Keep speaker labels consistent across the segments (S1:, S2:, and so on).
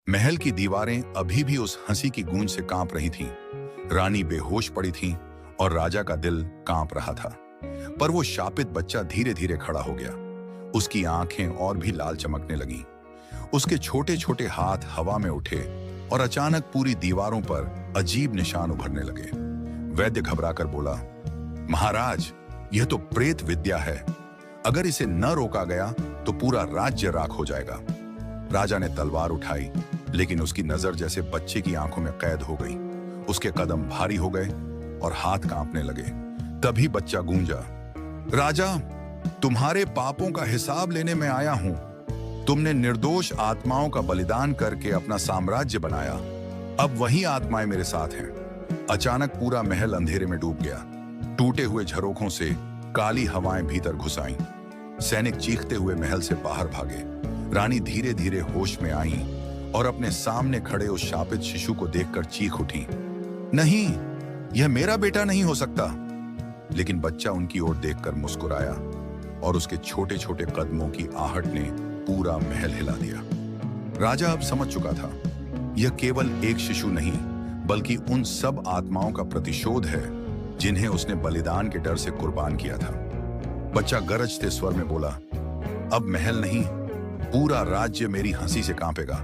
S1: महल की दीवारें अभी भी उस हंसी की गूंज से कांप रही थीं। रानी बेहोश पड़ी थी और राजा का दिल कांप रहा था। पर वो शापित बच्चा धीरे धीरे खड़ा हो गया। उसकी आंखें और भी लाल चमकने लगीं। उसके छोटे छोटे हाथ हवा में उठे और अचानक पूरी दीवारों पर अजीब निशान उभरने लगे। वैद्य घबराकर बोला, महाराज, यह तो प्रेत विद्या है। अगर इसे न रोका गया तो पूरा राज्य राख हो जाएगा। राजा ने तलवार उठाई, लेकिन उसकी नजर जैसे बच्चे की आंखों में कैद हो गई। उसके कदम भारी हो गए और हाथ कांपने लगे। तभी बच्चा गूंजा, राजा, तुम्हारे पापों का हिसाब लेने में आया हूं। तुमने निर्दोष आत्माओं का बलिदान करके अपना साम्राज्य बनाया। अब वही आत्माएं मेरे साथ हैं। अचानक पूरा महल अंधेरे में डूब गया। टूटे हुए झरोखों से काली हवाएं भीतर घुस आईं। सैनिक चीखते हुए महल से बाहर भागे। रानी धीरे धीरे होश में आई और अपने सामने खड़े उस शापित शिशु को देखकर चीख उठी, नहीं, यह मेरा बेटा नहीं हो सकता। लेकिन बच्चा उनकी ओर देखकर मुस्कुराया और उसके छोटे छोटे कदमों की आहट ने पूरा महल हिला दिया। राजा अब समझ चुका था, यह केवल एक शिशु नहीं, बल्कि उन सब आत्माओं का प्रतिशोध है जिन्हें उसने बलिदान के डर से कुर्बान किया था। बच्चा गरजते स्वर में बोला, अब महल नहीं, पूरा राज्य मेरी हंसी से कांपेगा।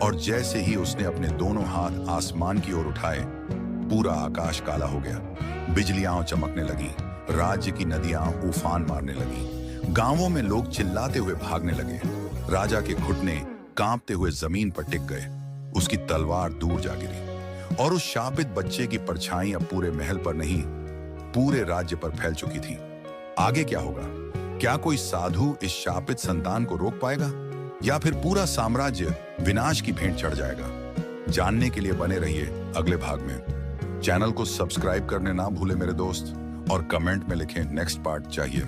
S1: और जैसे ही उसने अपने दोनों हाथ आसमान की ओर उठाए, पूरा आकाश काला हो गया। बिजलियां चमकने लगी, राज्य की नदियां उफान मारने लगी। गांवों में लोग चिल्लाते हुए भागने लगे। राजा के घुटने कांपते हुए जमीन पर टिक गए। उसकी तलवार दूर जा गिरी और उस शापित बच्चे की परछाई अब पूरे महल पर नहीं, पूरे राज्य पर फैल चुकी थी। आगे क्या होगा? क्या कोई साधु इस शापित संतान को रोक पाएगा, या फिर पूरा साम्राज्य विनाश की भेंट चढ़ जाएगा? जानने के लिए बने रहिए अगले भाग में। चैनल को सब्सक्राइब करने ना भूले मेरे दोस्त, और कमेंट में लिखें नेक्स्ट पार्ट चाहिए।